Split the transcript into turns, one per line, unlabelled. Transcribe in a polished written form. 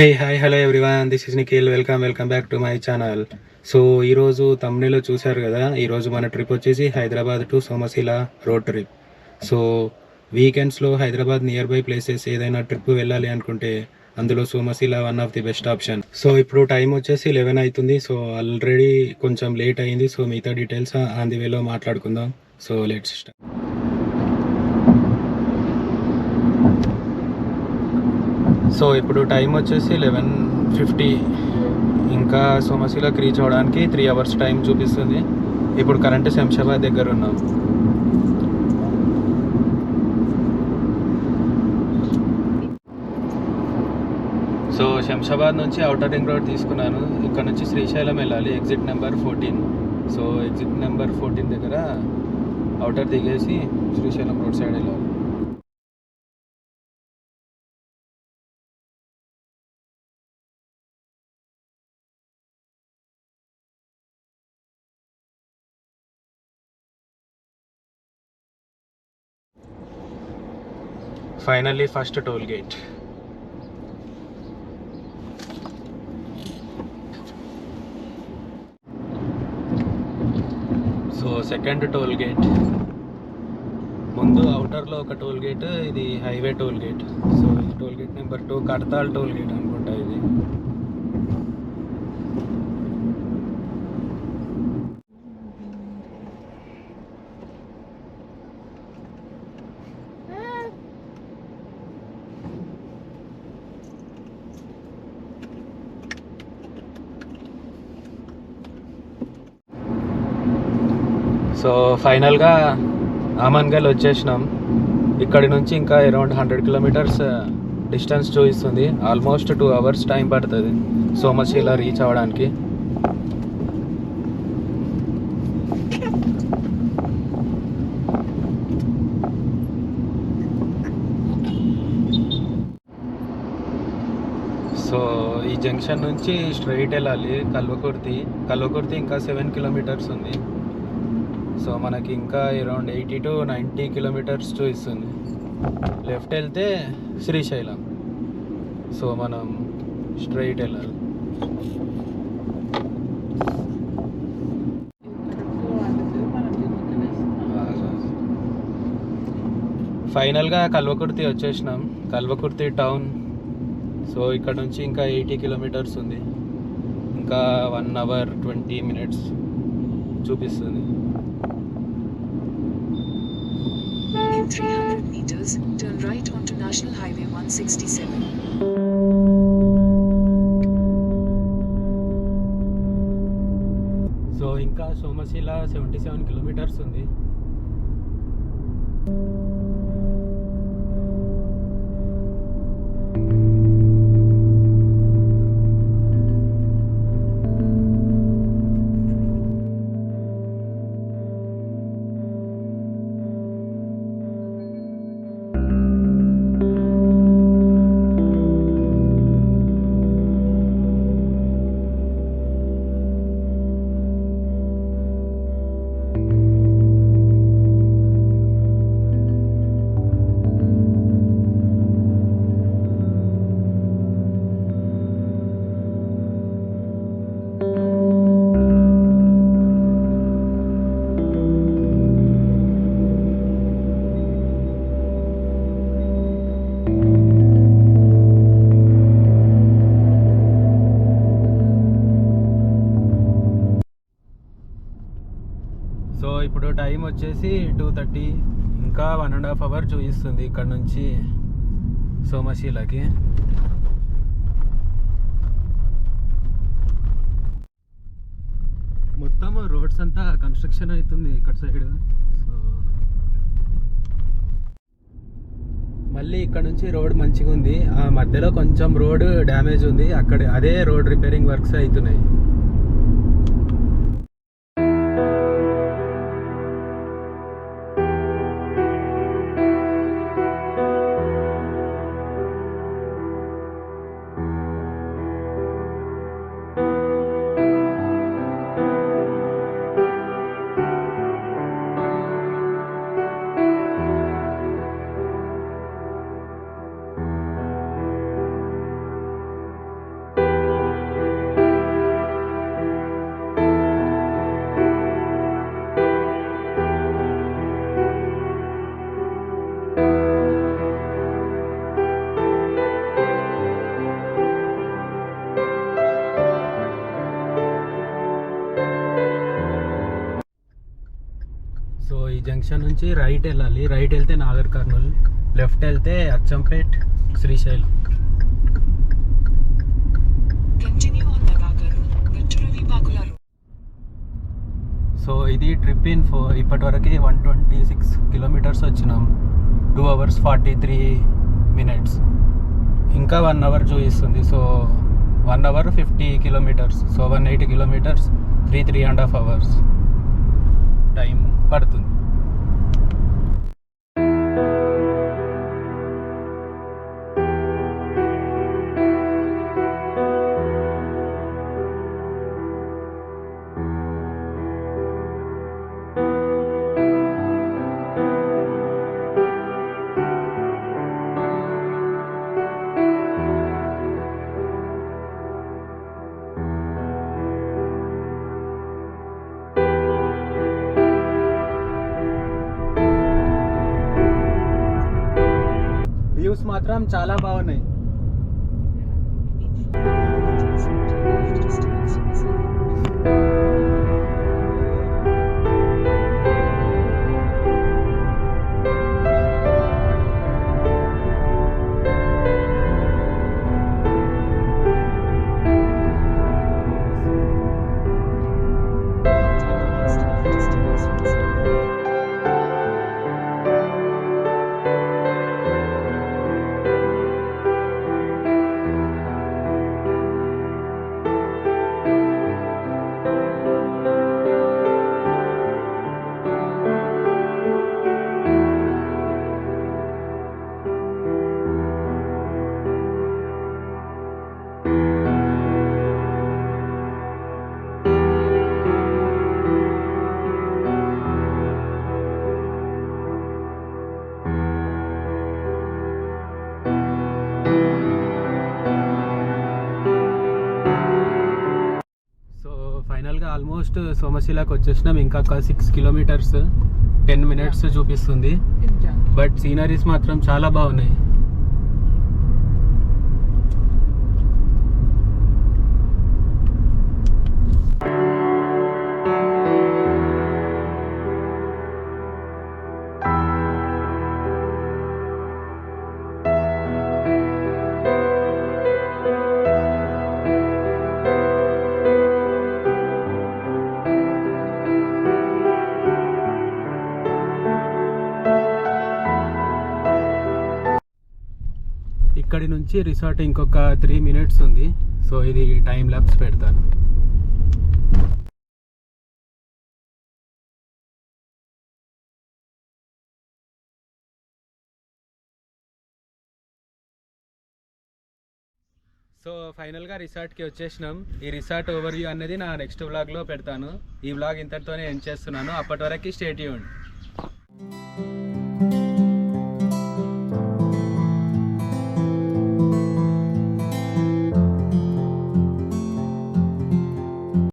Hey, hi, hello everyone. This is Nikhil. Welcome back to my channel. So ఈరోజు తమ్మునిలో చూశారు కదా, ఈరోజు మన ట్రిప్ వచ్చేసి Hyderabad to Somasila road trip. So వీకెండ్స్లో హైదరాబాద్ నియర్ బై ప్లేసెస్ ఏదైనా ట్రిప్ వెళ్ళాలి అనుకుంటే అందులో Somasila one of the best option. So ఇప్పుడు టైం వచ్చేసి 11 అవుతుంది. సో ఆల్రెడీ కొంచెం లేట్ అయింది. సో మిగతా డీటెయిల్స్ ఆన్ ది వేలో మాట్లాడుకుందాం. So let's start. సో ఇప్పుడు టైం వచ్చేసి 11:50. ఇంకా సోమశిలకు రీచ్ అవ్వడానికి 3 అవర్స్ టైం చూపిస్తుంది. ఇప్పుడు కరెంట్ శంషాబాద్ దగ్గర ఉన్నాం. సో శంషాబాద్ నుంచి ఔటర్ రింగ్ రోడ్ తీసుకున్నాను. ఇక్కడ నుంచి శ్రీశైలం వెళ్ళాలి, exit number 14. So exit number 14 దగ్గర ఔటర్ దిగేసి శ్రీశైలం రోడ్ సైడ్ వెళ్ళాలి. Finally first toll gate. So second toll gate. ముందు అవుటర్లో ఒక టోల్ గేట్, ఇది హైవే టోల్ గేట్. సో ఇది toll gate number 2, Kadthal toll gate అనుకుంటా ఇది. సో ఫైనల్గా ఆమన్గల్ వచ్చేసినాం. ఇక్కడి నుంచి ఇంకా అరౌండ్ 100 కిలోమీటర్స్ డిస్టెన్స్ చూపిస్తుంది. ఆల్మోస్ట్ 2 అవర్స్ టైం పడుతుంది సోమశిల రీచ్ అవ్వడానికి. సో ఈ జంక్షన్ నుంచి స్ట్రైట్ వెళ్ళాలి కల్వకుర్తి ఇంకా 7 కిలోమీటర్స్ ఉంది. సో మనకి ఇంకా అరౌండ్ 80 to 90 కిలోమీటర్స్ చూపిస్తుంది. లెఫ్ట్ వెళ్తే శ్రీశైలం. సో మనం స్ట్రైట్ వెళ్ళాలి. ఫైనల్గా కల్వకుర్తి వచ్చేసినాం, కల్వకుర్తి టౌన్. సో ఇక్కడ నుంచి ఇంకా 80 కిలోమీటర్స్ ఉంది. ఇంకా 1 hour 20 minutes చూపిస్తుంది.
300 meters, turn right onto National Highway 167.
So ఇంకా సోమశిల 77 కిలోమీటర్స్ ఉంది. సో ఇప్పుడు టైం వచ్చేసి 2:30. ఇంకా 1.5 hour చూపిస్తుంది ఇక్కడ నుంచి సోమశిలకి. మొత్తం రోడ్స్ అంతా కన్స్ట్రక్షన్ అవుతుంది ఇక్కడ సైడ్. సో మళ్ళీ ఇక్కడ నుంచి రోడ్ మంచిగా ఉంది. ఆ మధ్యలో కొంచెం రోడ్ డ్యామేజ్ ఉంది, అక్కడ అదే రోడ్ రిపేరింగ్ వర్క్స్ అవుతున్నాయి. జంక్షన్ నుంచి రైట్ వెళ్ళాలి. రైట్ వెళ్తే నాగర్ కర్నూల్, లెఫ్ట్ వెళ్తే Achampet, Srisailam.
Continue on Nagagaru, Vetturavi Bagula Road.
So ఇది ట్రిప్ ఇప్పటివరకు 126 కిలోమీటర్స్ వచ్చినాం. 2 hours 43 minutes. ఇంకా 1 hour చూపిస్తుంది. So 1 hour 50 kilometers. So 180 kilometers 3.5 hours time పడుతుంది. వ్యూస్ మాత్రం చాలా బాగున్నాయి. ఫైనల్గా ఆల్మోస్ట్ సోమశిలకు వచ్చేసినాం. ఇంకా 6 kilometers 10 minutes చూపిస్తుంది. బట్ సీనరీస్ మాత్రం చాలా బాగున్నాయి. ఇక్కడి నుంచి రిసార్ట్ ఇంకొక 3 minutes ఉంది. సో ఇది టైం ల్యాప్స్ పెడతాను. సో ఫైనల్గా రిసార్ట్కి వచ్చేసినాం. ఈ రిసార్ట్ ఓవర్వ్యూ అనేది నా నెక్స్ట్ వ్లాగ్లో పెడతాను. ఈ వ్లాగ్ ఇంతటితోనే ఎండ్ చేస్తున్నాను. అప్పటి వరకు స్టే ట్యూన్డ్.